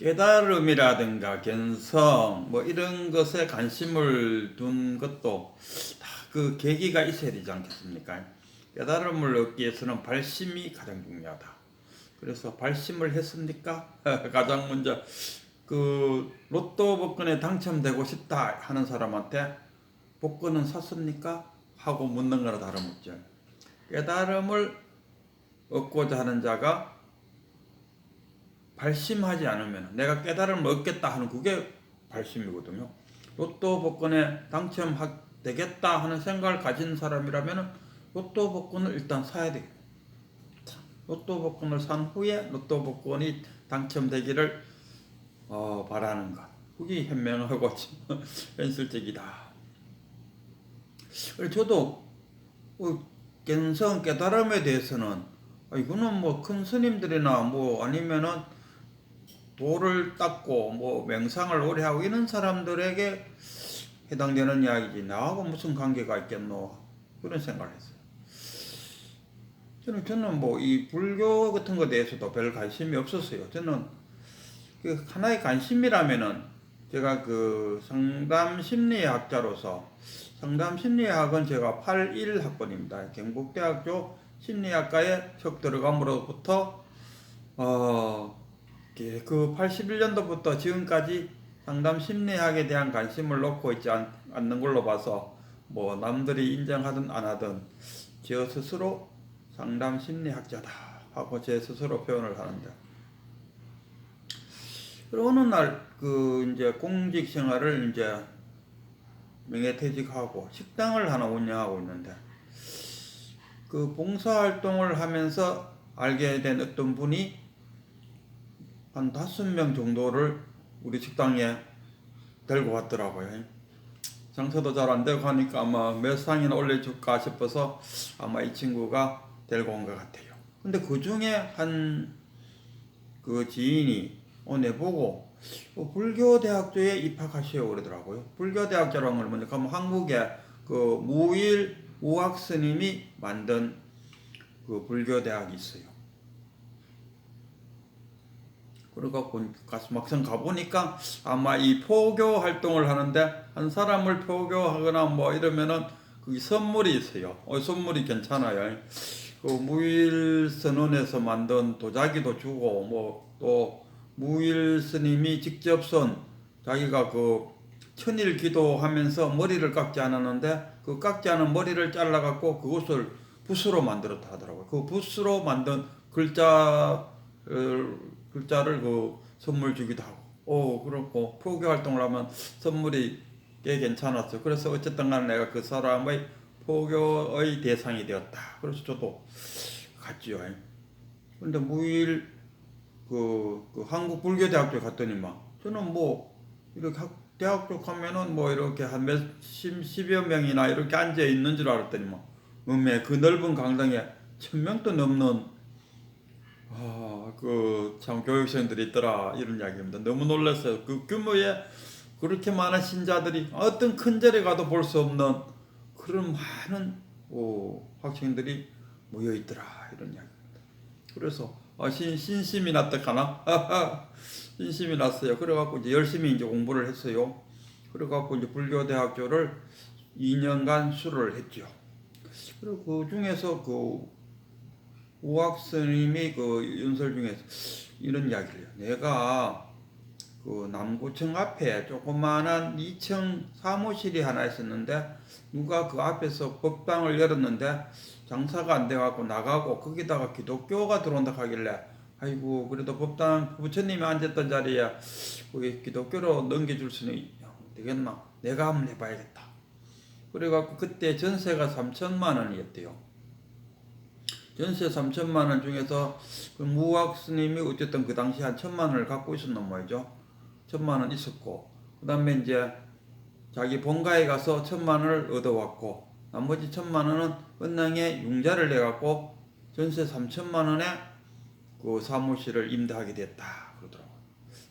깨달음이라든가 견성 뭐 이런 것에 관심을 둔 것도 다 그 계기가 있어야 되지 않겠습니까? 깨달음을 얻기 위해서는 발심이 가장 중요하다. 그래서 발심을 했습니까? 가장 먼저 그 로또 복권에 당첨되고 싶다 하는 사람한테 복권은 샀습니까? 하고 묻는 거나 다름없죠. 깨달음을 얻고자 하는 자가 발심하지 않으면 내가 깨달음을 얻겠다 하는 그게 발심이거든요. 로또 복권에 당첨되겠다 하는 생각을 가진 사람이라면 로또 복권을 일단 사야 되겠다. 로또 복권을 산 후에 로또 복권이 당첨되기를 바라는 것. 그게 현명하고 현실적이다. 저도 견성 깨달음에 대해서는 이거는 뭐 큰 스님들이나 뭐 아니면은 도를 닦고 뭐 명상을 오래 하고 이런 사람들에게 해당되는 이야기지 나하고 무슨 관계가 있겠노 그런 생각을 했어요. 저는 뭐 이 불교 같은 것에 대해서도 별 관심이 없었어요. 저는 그 하나의 관심이라면은 제가 그 상담 심리학자로서 상담 심리학은 제가 81학번입니다. 경북대학교 심리학과에 첫 들어감으로부터 그 81년도부터 지금까지 상담 심리학에 대한 관심을 놓고 있지 않는 걸로 봐서 뭐 남들이 인정하든 안 하든 저 스스로 상담 심리학자다 하고 제 스스로 표현을 하는데, 그리고 어느 날 그 이제 공직 생활을 이제 명예퇴직하고 식당을 하나 운영하고 있는데 그 봉사활동을 하면서 알게 된 어떤 분이 한 5명 정도를 우리 식당에 데리고 왔더라고요. 장사도 잘 안 되고 하니까 아마 몇 상이나 올려줄까 싶어서 아마 이 친구가 데리고 온 것 같아요. 근데 그 중에 한 그 지인이 내보고 불교대학교에 입학하시오 그러더라고요. 불교대학교라는 걸 먼저 가면 한국에 그 무일 우학 스님이 만든 그 불교대학이 있어요. 그래갖고 막상 가보니까 아마 이 포교 활동을 하는데 한 사람을 포교하거나 뭐 이러면은 그 선물이 있어요. 선물이 괜찮아요. 그 무일선원에서 만든 도자기도 주고 뭐 또 무일 스님이 직접 선 자기가 그 천일 기도하면서 머리를 깎지 않았는데 그 깎지 않은 머리를 잘라갖고 그것을 붓으로 만들었다 하더라고요. 그 붓으로 만든 글자를 그 선물 주기도 하고, 그렇고 포교 활동을 하면 선물이 꽤 괜찮았어요. 그래서 어쨌든 간에 내가 그 사람의 포교의 대상이 되었다. 그래서 저도 갔지요. 근데 무일 그 한국 불교대학교 갔더니만 저는 뭐 이렇게 대학교 가면은 뭐 이렇게 한 십여 명이나 이렇게 앉아 있는 줄 알았더니만 그 넓은 강당에 1000명도 넘는 그 참 교육생들이 있더라 이런 이야기입니다. 너무 놀랐어요. 그 규모에 그렇게 많은 신자들이 어떤 큰 절에 가도 볼 수 없는 그런 많은 학생들이 모여 있더라 이런 이야기입니다. 그래서 신심이 났다 카나 신심이 났어요. 그래갖고 이제 열심히 이제 공부를 했어요. 그래갖고 이제 불교대학교를 2년간 수료를 했죠. 그리고 그 중에서 그 우학 스님이 그 연설 중에서 이런 이야기를 해요. 내가 그 남구청 앞에 조그마한 2층 사무실이 하나 있었는데 누가 그 앞에서 법당을 열었는데 장사가 안 돼갖고 나가고 거기다가 기독교가 들어온다 하길래 아이고 그래도 법당 부처님이 앉았던 자리에 거기 기독교로 넘겨줄 수는 되겠나? 내가 한번 해봐야겠다. 그래갖고 그때 전세가 3천만 원이었대요. 전세 3천만 원 중에서 그 무학 스님이 어쨌든 그 당시 한 1,000만 원을 갖고 있었단 말이죠. 1,000만 원 있었고, 그 다음에 이제 자기 본가에 가서 1,000만 원을 얻어왔고, 나머지 1,000만 원은 은행에 융자를 내갖고 전세 3천만 원에 그 사무실을 임대하게 됐다 그러더라고요.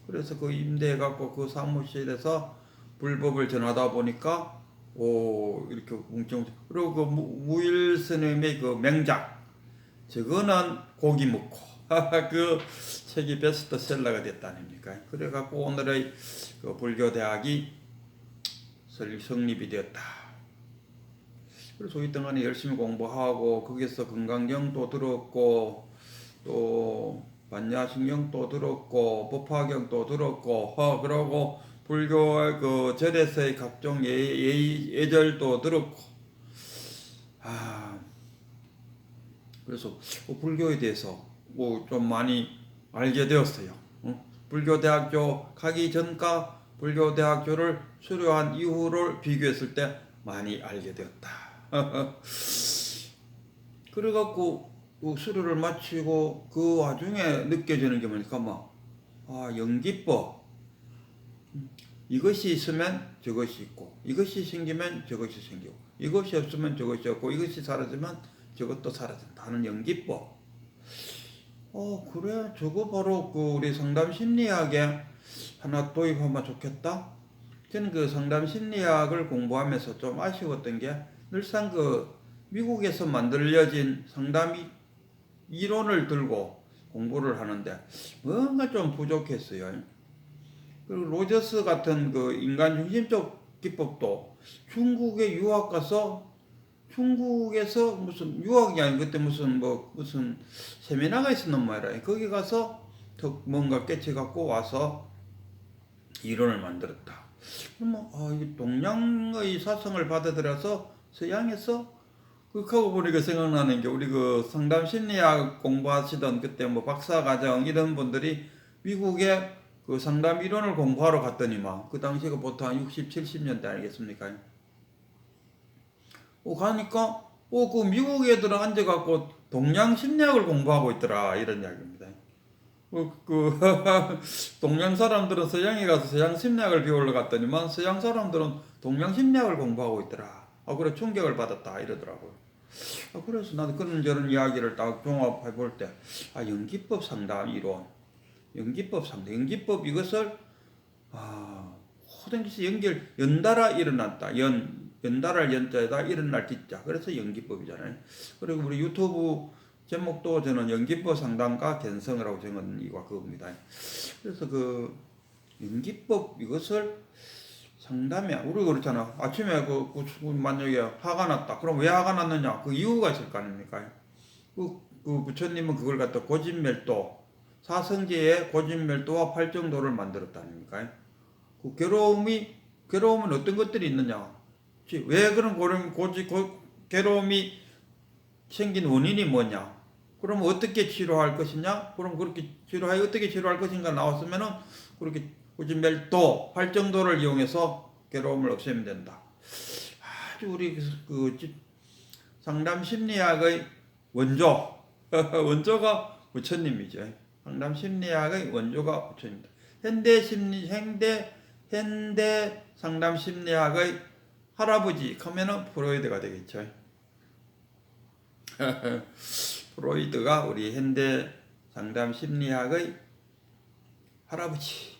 그래서 그 임대해갖고 그 사무실에서 불법을 전하다 보니까 이렇게 뭉청. 그리고 그 무일 스님의 그 명작 저거는 고기 먹고 그 책이 베스트셀러가 됐다 아닙니까? 그래갖고 오늘의 그 불교대학이 설립이 되었다. 그래서 이 동안에 열심히 공부하고 거기서 건강경도 들었고 또 반야신경도 들었고 법화경도 들었고 그러고 불교의 그 절에서의 각종 예절도 들었고 그래서 불교에 대해서 좀 많이 알게 되었어요. 불교대학교 가기 전과 불교대학교를 수료한 이후를 비교했을 때 많이 알게 되었다. 그래갖고 수료를 마치고 그 와중에 느껴지는 게 뭐니까 연기법, 이것이 있으면 저것이 있고 이것이 생기면 저것이 생기고 이것이 없으면 저것이 없고 이것이 사라지면 저것도 사라진다 하는 연기법. 그래 저거 바로 그 우리 상담 심리학에 하나 도입하면 좋겠다. 저는 그 상담 심리학을 공부하면서 좀 아쉬웠던 게 늘상 그 미국에서 만들어진 상담 이론을 들고 공부를 하는데 뭔가 좀 부족했어요. 그리고 로저스 같은 그 인간 중심적 기법도 중국에 유학 가서 중국에서 무슨 유학이 아니고 그때 무슨 세미나가 있었는 말이야. 거기 가서 더 뭔가 깨쳐갖고 와서 이론을 만들었다. 그러면 이 동양의 사상을 받아들여서 서양에서 그하고 보니까 생각나는 게 우리 그 상담 심리학 공부하시던 그때 박사과정 이런 분들이 미국에 그 상담 이론을 공부하러 갔더니만 그 당시가 보통 한 60, 70년대 아니겠습니까? 가니까 그 미국 애들은 앉아갖고 동양 심리학을 공부하고 있더라 이런 이야기입니다. 동양 사람들은 서양에 가서 서양 심리학을 배우러 갔더니만 서양 사람들은 동양 심리학을 공부하고 있더라. 그래 충격을 받았다 이러더라고요. 그래서 나도 그런 저런 이야기를 딱 종합해 볼 때 연기법 상담 이론, 연기법 상담, 연기법 이것을 모든 것이 연달아 일어났다. 연달아 연자에다 일어날 기자. 그래서 연기법이잖아요. 그리고 우리 유튜브 제목도 저는 연기법 상담가 견성이라고 적은 이유가 그겁니다. 그래서 그 연기법 이것을 상담에 우리 그렇잖아. 아침에 만약에 화가 났다. 그럼 왜 화가 났느냐? 그 이유가 있을 거 아닙니까? 그 부처님은 그걸 갖다 고진멸도, 사성제의 고진멸도와 팔정도를 만들었다 아닙니까? 그 괴로움은 어떤 것들이 있느냐? 왜 그런 괴로움이 생긴 원인이 뭐냐? 그럼 어떻게 치료할 것이냐? 그럼 그렇게 어떻게 치료할 것인가 나왔으면은 그렇게 고진멸도, 활정도를 이용해서 괴로움을 없애면 된다. 아주 우리 그 상담 심리학의 원조가 부처님이죠. 상담 심리학의 원조가 부처님입니다. 현대 상담 심리학의 할아버지 하면은 프로이드가 되겠죠. 프로이드가 우리 현대 상담 심리학의 할아버지.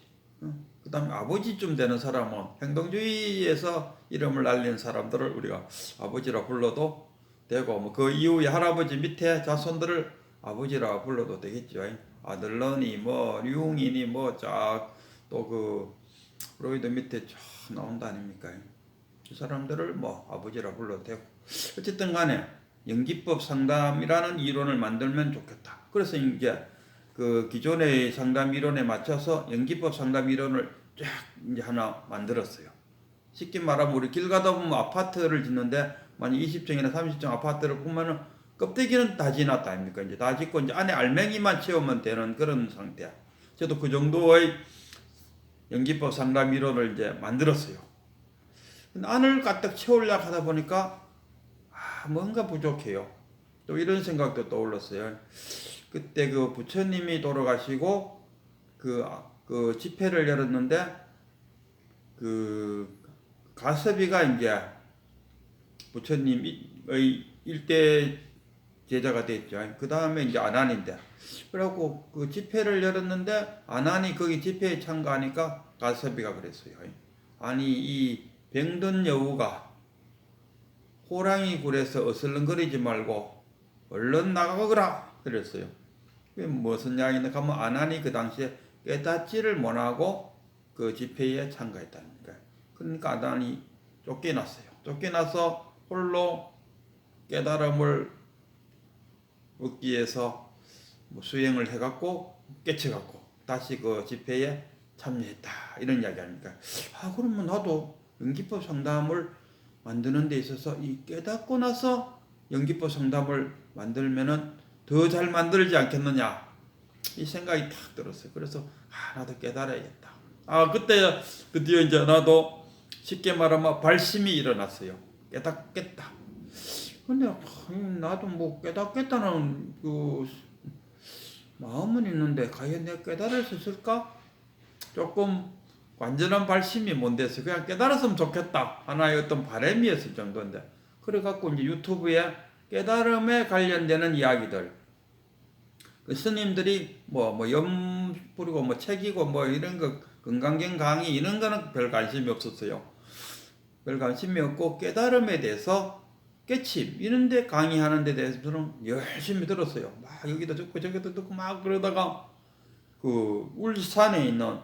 그 다음에 아버지쯤 되는 사람은 행동주의에서 이름을 날린 사람들을 우리가 아버지라 불러도 되고 그 이후에 할아버지 밑에 자손들을 아버지라 불러도 되겠죠. 아들러니 류웅이니 또 그 프로이드 밑에 쫙 나온다 아닙니까? 그 사람들을 아버지라 불러도 되고 어쨌든 간에 연기법 상담이라는 이론을 만들면 좋겠다. 그래서 이제 그 기존의 상담 이론에 맞춰서 연기법 상담 이론을 쫙 이제 하나 만들었어요. 쉽게 말하면 우리 길 가다 보면 아파트를 짓는데 만약 20층이나 30층 아파트를 보면은 껍데기는 다 지났다 아닙니까? 이제 다 짓고 이제 안에 알맹이만 채우면 되는 그런 상태야. 저도 그 정도의 연기법 상담 이론을 이제 만들었어요. 안을 가득 채우려고 하다 보니까 뭔가 부족해요. 또 이런 생각도 떠올랐어요. 그때 그 부처님이 돌아가시고 그 집회를 열었는데 그 가섭이가 이제 부처님의 일대 제자가 됐죠. 그 다음에 이제 아난인데 그래갖고 그 집회를 열었는데 아난이 거기 집회에 참가하니까 가섭이가 그랬어요. 아니 이 병든 여우가 호랑이 굴에서 어슬렁거리지 말고 얼른 나가거라 그랬어요. 그게 무슨 이야기인가 하면 아난이 그 당시에 깨닫지를 못하고 그 집회에 참가했다는 거예요. 그러니까 아난이 쫓겨났어요. 쫓겨나서 홀로 깨달음을 얻기 위해서 뭐 수행을 해갖고 깨쳐갖고 다시 그 집회에 참여했다 이런 이야기 아닙니까? 아 그러면 나도 연기법 상담을 만드는 데 있어서 이 깨닫고 나서 연기법 상담을 만들면은 더 잘 만들지 않겠느냐 이 생각이 탁 들었어요. 그래서 나도 깨달아야겠다. 그때 드디어 이제 나도 쉽게 말하면 발심이 일어났어요. 깨닫겠다. 근데 나도 뭐 깨닫겠다는 그 마음은 있는데 과연 내가 깨달을 수 있을까? 조금 완전한 발심이 못 돼서 그냥 깨달았으면 좋겠다 하나의 어떤 바람이었을 정도인데 그래갖고 이제 유튜브에 깨달음에 관련되는 이야기들 그 스님들이 염 뿌리고 책이고 이런 거 건강경 강의 이런 거는 별 관심이 없었어요. 별 관심이 없고 깨달음에 대해서 깨침 이런 데 강의하는 데 대해서는 열심히 들었어요. 막 여기도 듣고 저기도 듣고 막 그러다가 그 울산에 있는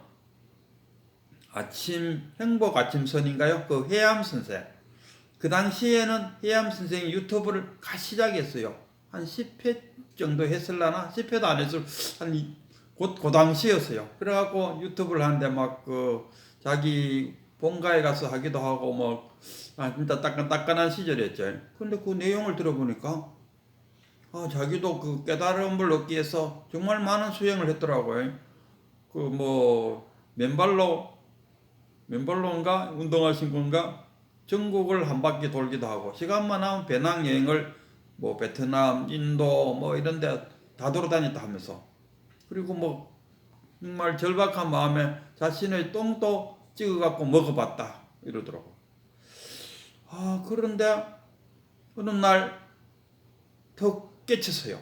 행복 아침선인가요? 그 해암 선생. 그 당시에는 해암 선생이 유튜브를 시작했어요. 한 10회 정도 했을라나? 10회도 안 했을, 그 당시였어요. 그래갖고 유튜브를 하는데 자기 본가에 가서 하기도 하고 진짜 따끈따끈한 시절이었죠. 근데 그 내용을 들어보니까, 자기도 그 깨달음을 얻기 위해서 정말 많은 수행을 했더라고요. 맨발로인가 운동하신 건가 전국을 한 바퀴 돌기도 하고 시간만 하면 배낭 여행을 베트남, 인도 이런 데 다 돌아다녔다 하면서 그리고 정말 절박한 마음에 자신의 똥도 찍어갖고 먹어봤다 이러더라고. 그런데 어느 날 더 깨쳤어요.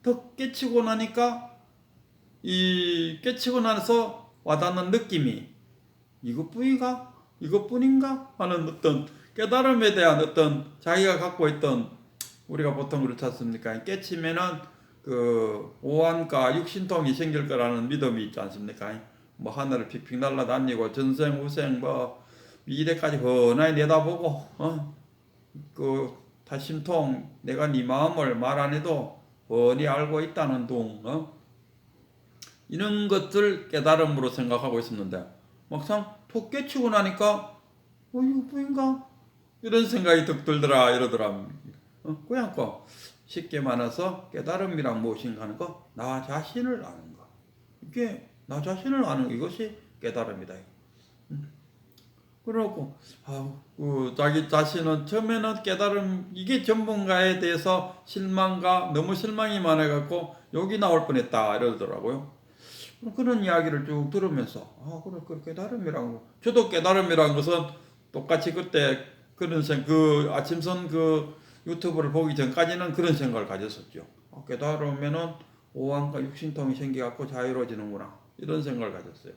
더 깨치고 나니까 깨치고 나서 와닿는 느낌이 이것뿐인가 하는 어떤 깨달음에 대한 어떤 자기가 갖고 있던 우리가 보통 그렇지 않습니까? 깨치면은 그 오한과 육신통이 생길 거라는 믿음이 있지 않습니까? 하늘을 픽픽 날아다니고 전생 후생 미래까지 훤하게 내다보고 그 타심통 내가 네 마음을 말 안 해도 뻔히 알고 있다는 이런 것들 깨달음으로 생각하고 있었는데 막상 톡 깨치고 나니까 이거 뭐인가 이런 생각이 득 들더라 이러더라. 그냥 쉽게 말해서 깨달음이란 무엇인가 하는 거 나 자신을 아는 거 이게 나 자신을 아는 거 이것이 깨달음이다. 그러고 자기 자신은 처음에는 깨달음 이게 전문가에 대해서 너무 실망이 많아갖고 욕이 나올 뻔했다 이러더라고요. 그런 이야기를 쭉 들으면서 그래 깨달음이라고 저도 깨달음이라는 것은 똑같이 그때 그 아침선 그 유튜브를 보기 전까지는 그런 생각을 가졌었죠. 깨달으면은 오한과 육신통이 생겨갖고 자유로워지는구나 이런 생각을 가졌어요.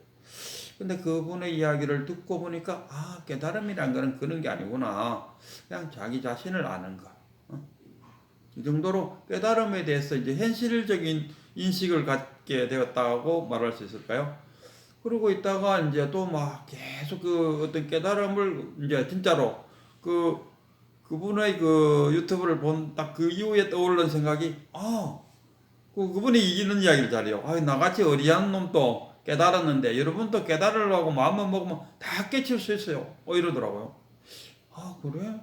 근데 그분의 이야기를 듣고 보니까 깨달음이란 거는 그런 게 아니구나. 그냥 자기 자신을 아는 거. 이 정도로 깨달음에 대해서 이제 현실적인 인식을 갖게 되었다고 말할 수 있을까요? 그러고 있다가 이제 또 계속 그 어떤 깨달음을 이제 진짜로 그분의 그 유튜브를 본 딱 그 이후에 떠오르는 생각이 그분이 이기는 이야기를 잘해요. 나같이 어리한 놈도 깨달았는데 여러분도 깨달으려고 마음만 먹으면 다 깨칠 수 있어요. 이러더라고요. 그래?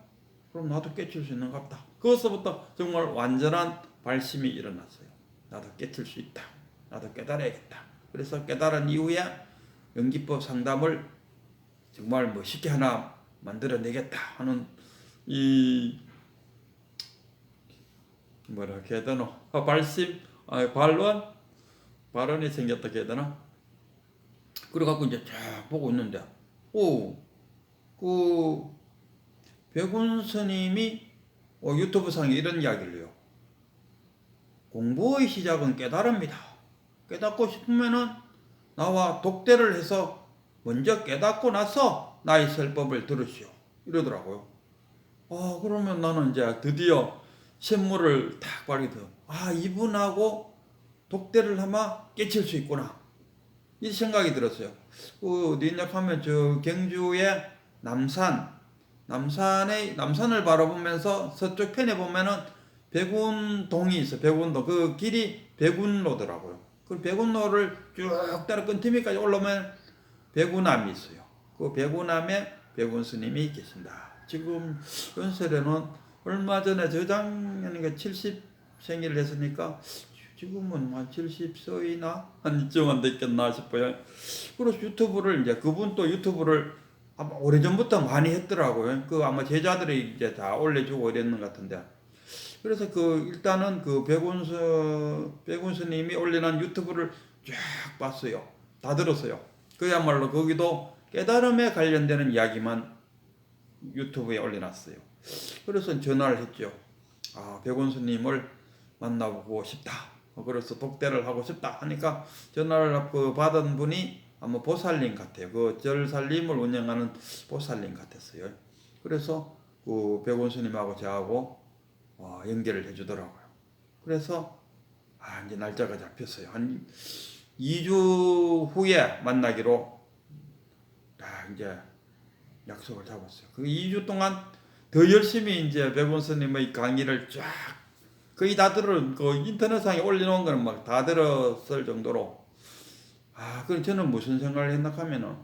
그럼 나도 깨칠 수 있는가 보다. 그것부터 정말 완전한 발심이 일어났어요. 나도 깨칠 수 있다. 나도 깨달아야겠다. 그래서 깨달은 이후에 연기법 상담을 정말 쉽게 하나 만들어내겠다 하는 뭐라 해야 되나? 발언이 생겼다 해야 되나? 그래갖고 이제 쫙 보고 있는데, 백운 스님이 유튜브 상에 이런 이야기를 해요. 공부의 시작은 깨달음이다. 깨닫고 싶으면은 나와 독대를 해서 먼저 깨닫고 나서 나의 설법을 들으시오. 이러더라고요. 그러면 나는 이제 드디어 신물을 딱 발견해요. 이분하고 독대를 하면 깨칠 수 있구나. 이 생각이 들었어요. 어디 있냐 하면 저 경주의 남산을 바라보면서 서쪽 편에 보면은 백운동이 있어. 백운동. 그 길이 백운로더라고요. 그 백운로를 쭉 따라 끈티미까지 올라오면 백운암이 있어요. 그 백운암에 백운 스님이 계신다. 지금 연설에는 얼마 전에 저작년인가 70 생일을 했으니까 지금은 한 70세이나 한 이쯤 안 됐겠나 싶어요. 그래서 유튜브를 이제 그분 또 유튜브를 아마 오래전부터 많이 했더라고요. 그 아마 제자들이 이제 다 올려주고 이랬는 것 같은데. 그래서 그 일단은 그 백운스님이 올리는 유튜브를 쫙 봤어요. 다 들었어요. 그야말로 거기도 깨달음에 관련되는 이야기만 유튜브에 올려놨어요. 그래서 전화를 했죠. 아, 백운스님을 만나보고 싶다. 그래서 독대를 하고 싶다 하니까 전화를 받은 분이 아마 보살님 같아요. 그 절살림을 운영하는 보살님 같았어요. 그래서 그 백운스님하고 저하고 연결을 해주더라고요. 그래서 이제 날짜가 잡혔어요. 한 2주 후에 만나기로 이제 약속을 잡았어요. 그 2주 동안 더 열심히 이제 백운스님의 강의를 쫙 거의 다 그 인터넷상에 올려놓은 거는 막 다 들었을 정도로 그럼 저는 무슨 생각을 했나 하면은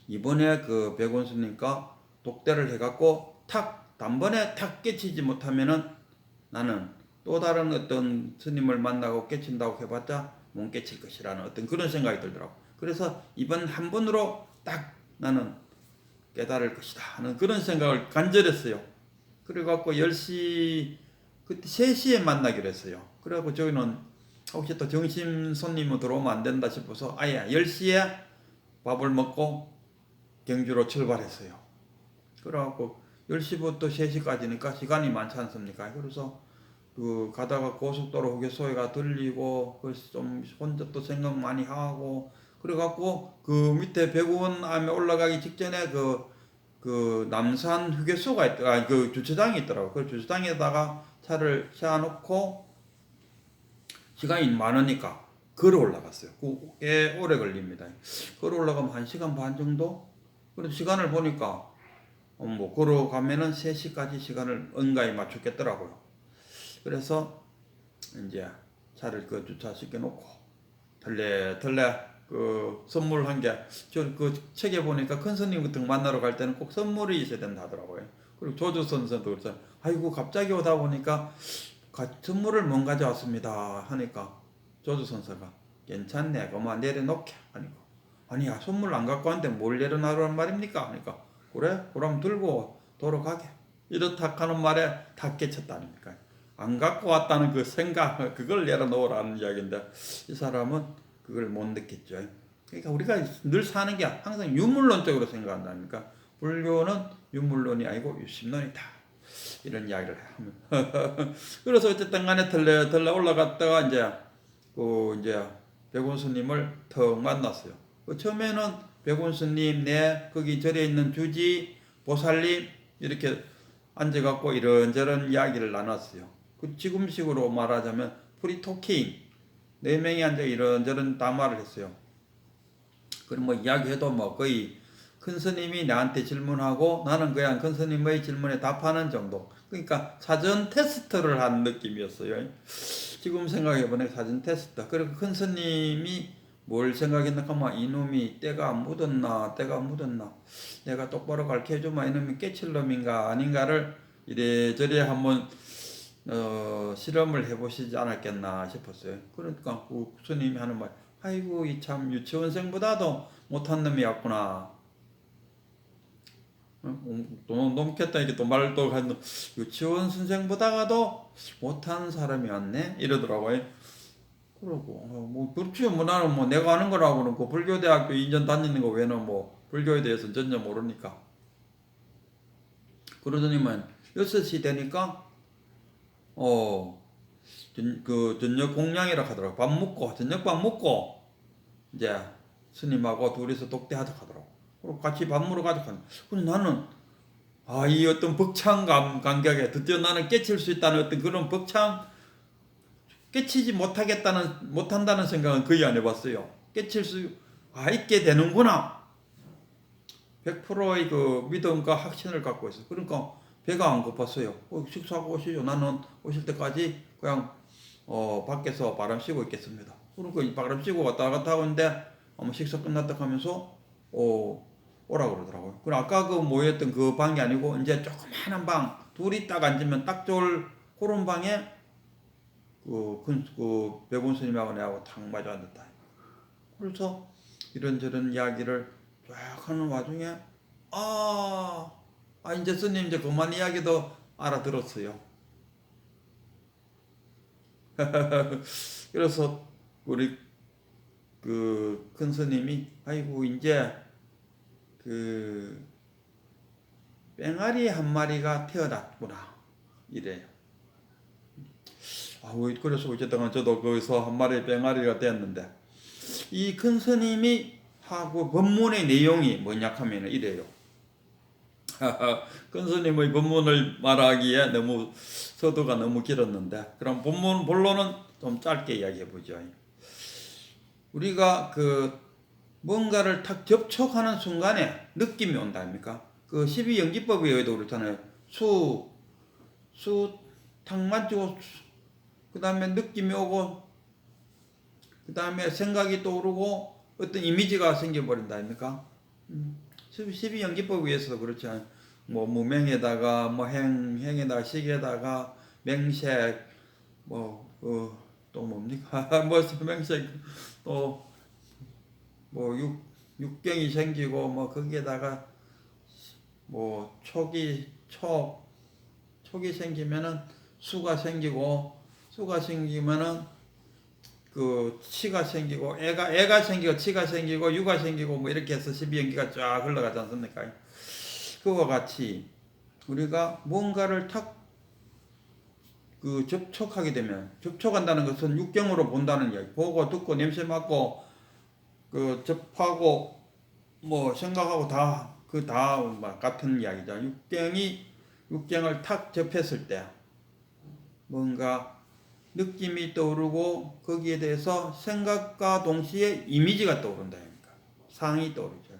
이번에 그 백운스님과 독대를 해갖고 단번에 깨치지 못하면은 나는 또 다른 어떤 스님을 만나고 깨친다고 해봤자 못 깨칠 것이라는 어떤 그런 생각이 들더라고. 그래서 이번 한 번으로 나는 깨달을 것이다 하는 그런 생각을 간절했어요. 그래갖고 10시 그때 3시에 만나기로 했어요. 그래갖고 저희는 혹시 또 점심 손님은 들어오면 안 된다 싶어서 아예 10시에 밥을 먹고 경주로 출발했어요. 그래갖고 10시부터 3시까지니까 시간이 많지 않습니까? 그래서 그 가다가 고속도로 휴게소에가 들리고 그래서 좀 혼자 또 생각 많이 하고 그래갖고 그 밑에 백운암에 올라가기 직전에 그 남산 휴게소가 그 주차장이 있더라고. 그 주차장에다가 차를 세워놓고 시간이 많으니까 걸어 올라갔어요. 꽤 오래 걸립니다. 걸어 올라가면 1시간 반 정도? 그래서 시간을 보니까 걸어가면은 3시까지 시간을 은가히 맞췄겠더라고요. 그래서 이제 차를 그 주차시켜 놓고 털레 그 선물 한 개, 그 책에 보니까 큰 스님 같은 만나러 갈 때는 꼭 선물이 있어야 된다 하더라고요. 그리고 조주 선생도 그랬어요. 아이고 갑자기 오다 보니까 선물을 못 가져왔습니다 하니까 조주 선생가 괜찮네 그만 내려놓게 하니까 아니야 선물 안 갖고 왔는데 뭘 내려놔란 말입니까 하니까 그래 그럼 들고 돌아가게 이렇다 하는 말에 다 깨쳤다니까 안 갖고 왔다는 그 생각 그걸 내려놓으라는 이야기인데 이 사람은 그걸 못 느꼈죠. 그러니까 우리가 늘 사는 게 항상 유물론적으로 생각한다니까 불교는 유물론이 아니고 유심론이다 이런 이야기를 하면 그래서 어쨌든 간에 털레 올라갔다가 이제 백운스님을 턱 만났어요. 처음에는 백운스님 거기 절에 있는 주지 보살님 이렇게 앉아갖고 이런저런 이야기를 나눴어요. 그 지금식으로 말하자면 프리토킹 4명이 앉아 이런저런 담화를 했어요. 그럼 이야기해도 거의 큰 스님이 나한테 질문하고 나는 그냥 큰 스님의 질문에 답하는 정도. 그러니까 사전 테스트를 한 느낌이었어요. 지금 생각해보니까 사전 테스트. 그리고 큰 스님이 뭘 생각했나 하면 이놈이 때가 묻었나 내가 똑바로 가르쳐주면 이놈이 깨칠 놈인가 아닌가를 이래저래 한번 실험을 해보시지 않았겠나 싶었어요. 그러니까 그 스님이 하는 말 아이고 이 참 유치원생보다도 못한 놈이었구나. 넘겠다 이렇게 또 말도 하는 유치원 선생보다도 못한 사람이었네 이러더라고요. 그러고 그렇지 나는 내가 아는 거라고는 그 불교대학교 2년 다니는 거 외에는 불교에 대해서는 전혀 모르니까. 그러더니만 6시 되니까 그 저녁 공양이라 하더라고. 저녁밥 먹고 이제 스님하고 둘이서 독대하자 하더라고. 그리고 같이 밥 먹으러 가자 하더라고. 근데 나는 이 어떤 벅찬 감격에 드디어 나는 깨칠 수 있다는 어떤 그런 벅찬 깨치지 못한다는 생각은 거의 안 해봤어요. 깨칠 수 있게 되는구나. 100%의 그 믿음과 확신을 갖고 있어요. 그러니까 배가 안 고팠어요. 식사하고 오시죠. 나는 오실 때까지 그냥 밖에서 바람 쐬고 있겠습니다. 그러니까 바람 쐬고 왔다 갔다 하는데 식사 끝났다 하면서 오라고 그러더라고요. 그리고 아까 그 모였던 그 방이 아니고 이제 조그마한 방, 둘이 딱 앉으면 딱 좋을 그런 방에 그 백운 스님하고 내하고 탁 맞아 앉았다. 그래서 이런저런 이야기를 쫙 하는 와중에 이제 스님 이제 그만 이야기도 알아들었어요. 그래서 우리 그 큰 스님이 아이고 이제 그 뺑아리 한 마리가 태어났구나 이래요. 그래서 어쨌든 저도 거기서 한 마리 뺑아리가 됐는데 이 큰 스님이 하고 법문의 내용이 뭐냐 하면 이래요. 큰 스님의 법문을 말하기에 너무 서두가 너무 길었는데 그럼 본문 본론은 좀 짧게 이야기해 보죠. 우리가 그 뭔가를 탁 접촉하는 순간에 느낌이 온다 아닙니까? 그 12연기법에 의해도 그렇잖아요. 탁 만지고 그 다음에 느낌이 오고 그 다음에 생각이 떠오르고 어떤 이미지가 생겨버린다 아닙니까? 12연기법에 의해서도 그렇죠. 뭐 무명에다가 뭐 행에다가 식에다가 맹색 또 뭡니까? 뭐 맹색 또 뭐 육경이 생기고 뭐 거기에다가 뭐 촉이 생기면은 수가 생기면은 그 치가 생기고 애가 생기고 치가 생기고 유가 생기고 뭐 이렇게 해서 12연기가 쫙 흘러가지 않습니까? 그와 같이 우리가 뭔가를 탁 그 접촉하게 되면 접촉한다는 것은 육경으로 본다는 이야기. 보고 듣고 냄새 맡고 그 접하고 뭐 생각하고 다 같은 이야기죠. 육경을 탁 접했을 때 뭔가 느낌이 떠오르고 거기에 대해서 생각과 동시에 이미지가 떠오른다. 상이 떠오르죠.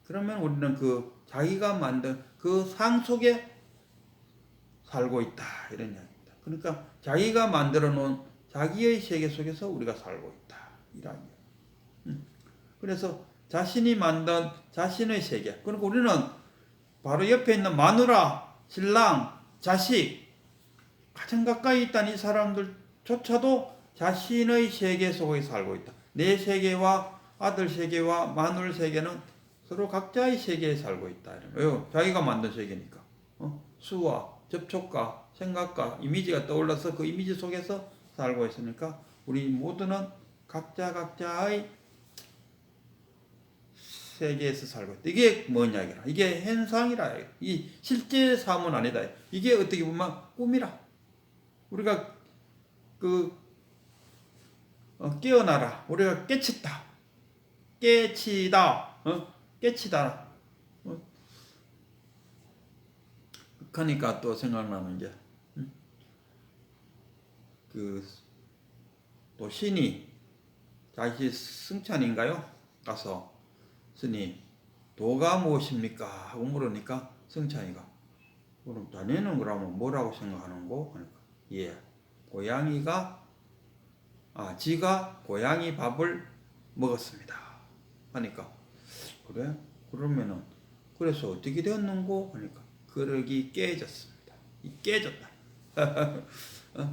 그러면 우리는 그 자기가 만든 그 상 속에 살고 있다 이런 이야기입니다. 그러니까 자기가 만들어 놓은 자기의 세계 속에서 우리가 살고 있다 이런 이야기. 그래서 자신이 만든 자신의 세계. 그러니까 우리는 바로 옆에 있는 마누라, 신랑, 자식 가장 가까이 있다는 이 사람들조차도 자신의 세계 속에 살고 있다. 내 세계와 아들 세계와 마누라 세계는 서로 각자의 세계에 살고 있다. 왜요? 자기가 만든 세계니까. 수와 접촉과 생각과 이미지가 떠올라서 그 이미지 속에서 살고 있으니까 우리 모두는 각자의 세계에서 살고 있다. 이게 뭐냐 이거라. 이게 현상이라. 이 실제 삶은 아니다. 이게 어떻게 보면 꿈이라. 우리가 깨어나라. 우리가 깨치다. 깨치다. 그러니까 또 생각나는 게 또 신이 자기 승찬인가요? 가서 스님 도가 무엇입니까? 하고 물으니까 승찬이가 그럼 자네는 그러면 뭐라고 생각하는고? 그러니까 지가 고양이 밥을 먹었습니다. 하니까 그래? 그러면은 그래서 어떻게 되었는고? 하니까 그릇이 깨졌습니다. 깨졌다.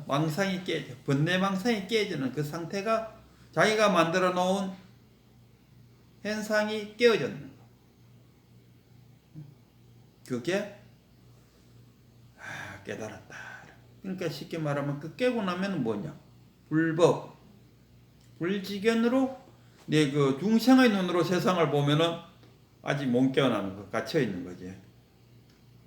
망상이 깨져. 번뇌망상이 깨지는 그 상태가 자기가 만들어 놓은 현상이 깨어졌는 거. 그게 깨달았다. 그러니까 쉽게 말하면 그 깨고 나면 뭐냐? 불지견으로 내 그 중생의 눈으로 세상을 보면은 아직 못 깨어나는 거, 갇혀 있는 거지.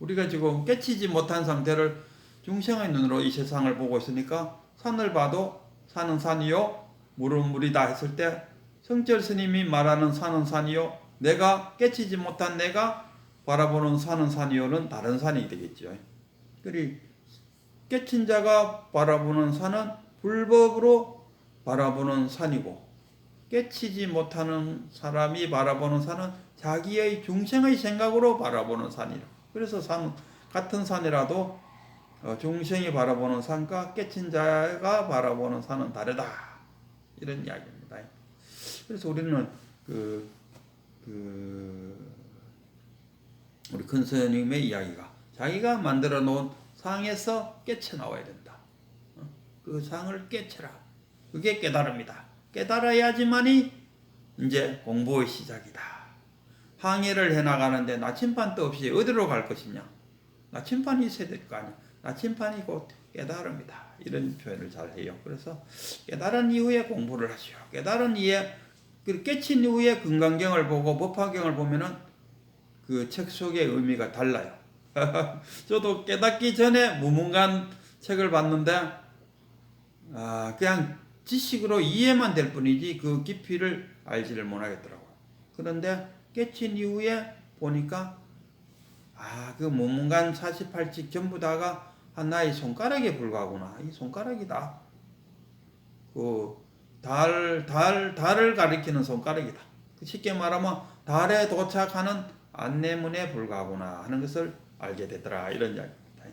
우리가 지금 깨치지 못한 상태를 중생의 눈으로 이 세상을 보고 있으니까 산을 봐도 산은 산이요, 물은 물이다 했을 때 성철 스님이 말하는 산은 산이요, 내가 깨치지 못한 내가 바라보는 산은 산이요는 다른 산이 되겠죠. 그리 깨친 자가 바라보는 산은 불법으로 바라보는 산이고, 깨치지 못하는 사람이 바라보는 산은 자기의 중생의 생각으로 바라보는 산이라. 그래서 같은 산이라도 중생이 바라보는 산과 깨친 자가 바라보는 산은 다르다, 이런 이야기입니다. 그래서 우리는 우리 큰 스님의 이야기가 자기가 만들어 놓은 상에서 깨쳐 나와야 된다. 그 상을 깨쳐라. 그게 깨달음이다. 깨달아야지만이 이제 공부의 시작이다. 항해를 해나가는데 나침반도 없이 어디로 갈 것이냐? 나침반이 있어야 될 거 아니야. 나침반이 곧 깨달음이다. 이런 표현을 잘 해요. 그래서 깨달은 이후에 공부를 하시오. 깨달은 이후에, 깨친 이후에 금강경을 보고 법화경을 보면은 그 책 속의 의미가 달라요. 저도 깨닫기 전에 무문관 책을 봤는데, 그냥 지식으로 이해만 될 뿐이지 그 깊이를 알지를 못하겠더라고요. 그런데 깨친 이후에 보니까 그 무문관 48칙 전부 다가 하나의 손가락에 불과하구나. 이 손가락이다. 달을 가리키는 손가락이다. 쉽게 말하면 달에 도착하는 안내문에 불과하구나 하는 것을 알게 되더라. 이런 이야기입니다.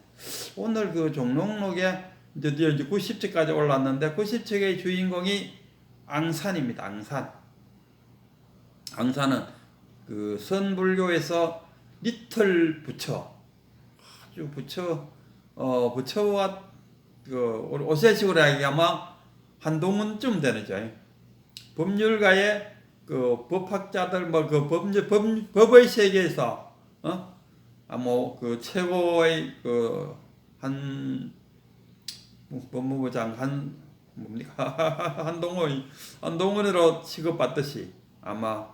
오늘 그 종록록에 드디어 이제 90책까지 올랐는데 90책의 주인공이 앙산입니다. 앙산은 그 선불교에서 리틀 부처, 아주 부처와 그 오세식으로 얘기하면 한동훈쯤 되는죠. 법률가의 그 법학자들 법의 세계에서 그 최고의 법무부 장관 한동훈으로 취급받듯이 아마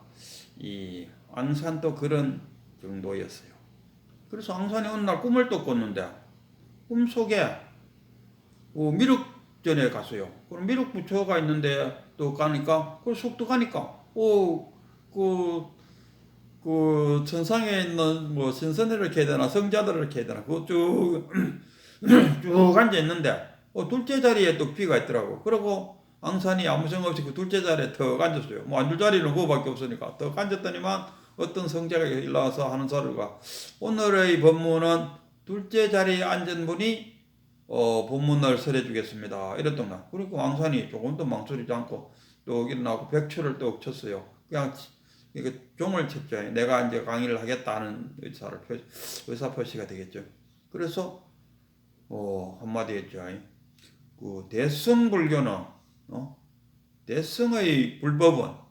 이 앙산도 그런 정도였어요. 그래서 앙산이 어느 날 꿈을 또 꿨는데 꿈속에 미륵전에 갔어요. 그럼 미륵 부처가 있는데 또 가니까 쑥도 가니까 그 천상에 있는 뭐 신선회를 이렇게 해야 되나 성자들을 이렇게 해야 되나 그거 쭉 앉아 있는데 둘째 자리에 또 비가 있더라고. 그리고 앙산이 아무 생각 없이 그 둘째 자리에 턱 앉았어요. 뭐 앉을 자리는 그거밖에 없으니까 턱 앉았더니만 어떤 성자가 일어나서 하는 소리가, 오늘의 법문은 둘째 자리에 앉은 분이 법문을 설해주겠습니다. 이랬더나. 그리고 앙산이 조금도 망설이지 않고 또 일어나고 백초를 또 쳤어요. 그냥 이게 종을 쳤죠. 내가 이제 강의를 하겠다는 의사표시가 되겠죠. 그래서 한마디 했죠. 그 대승불교는 대승의 불법은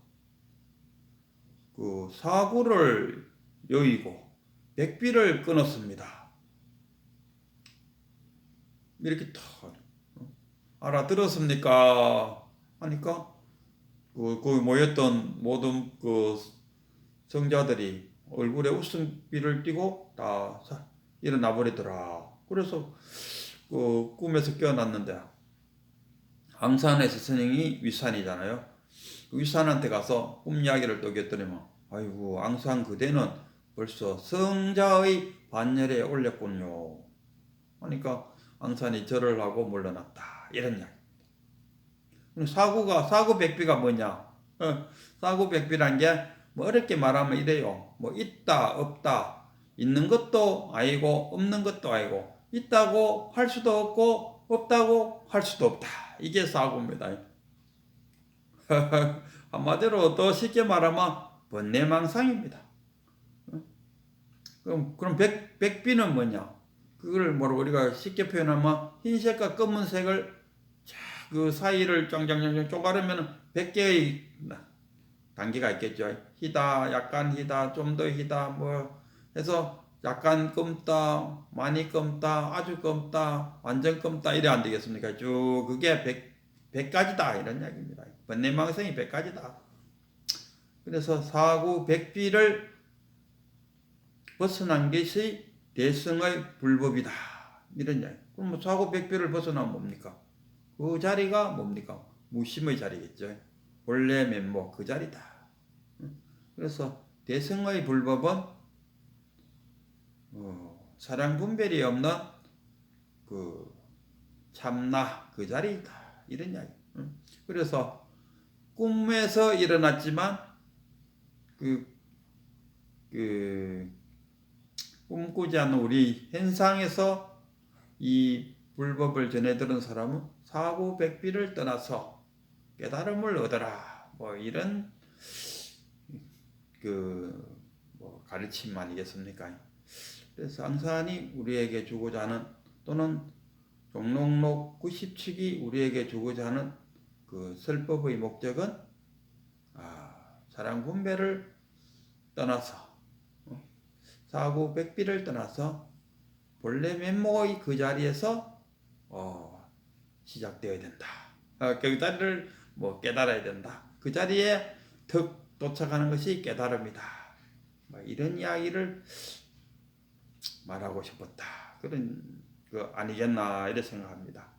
그 사구를 여의고 백비를 끊었습니다. 이렇게 탁 알아들었습니까? 하니까 거기 모였던 모든 그 성자들이 얼굴에 웃음기를 띠고 다 일어나 버리더라. 그래서 그 꿈에서 깨어났는데 앙산의 스승이 위산이잖아요. 그 위산한테 가서 꿈 이야기를 또 했더니만, 아이고 앙산 그대는 벌써 성자의 반열에 올렸군요. 하니까 앙산이 절을 하고 물러났다. 이런 이야기. 사구백비가 뭐냐? 사구백비란 게 뭐 어렵게 말하면 이래요. 뭐 있다 없다, 있는 것도 아니고 없는 것도 아니고, 있다고 할 수도 없고 없다고 할 수도 없다. 이게 사구입니다. 한마디로 더 쉽게 말하면 번뇌망상입니다. 그럼 백비는 뭐냐? 그걸 우리가 쉽게 표현하면 흰색과 검은색을 그 사이를 짱짱짱 쪼가르면 100개의 단계가 있겠죠. 희다, 약간 희다, 좀 더 희다, 뭐 해서 약간 검다, 많이 검다, 아주 검다, 완전 검다, 이래 안 되겠습니까? 쭉 그게 100가지다 이런 이야기입니다. 번뇌망상이 100가지다. 그래서 사구 백비를 벗어난 것이 대승의 불법이다. 이런 이야기. 그럼 뭐 사구 백비를 벗어나면 뭡니까? 그 자리가 뭡니까? 무심의 자리겠죠. 본래 면목 그 자리다. 그래서 대승의 불법은 사량 분별이 없는 그 참나 그 자리다. 이런 이야기. 그래서 꿈에서 일어났지만 그 꿈꾸지 않는 우리 현상에서 이 불법을 전해 들은 사람은 사고백비를 떠나서 깨달음을 얻어라. 뭐 이런 뭐 가르침 아니겠습니까? 그래서 ang산이 우리에게 주고자 하는 또는 종록록 97이 우리에게 주고자 하는 그 설법의 목적은 사랑 분별을 떠나서 사고백비를 떠나서 본래 면목의 그 자리에서 시작되어야 된다. 그 자리를 깨달아야 된다. 그 자리에 득 도착하는 것이 깨달음이다. 이런 이야기를 말하고 싶었다. 그런 거 아니겠나 이렇게 생각합니다.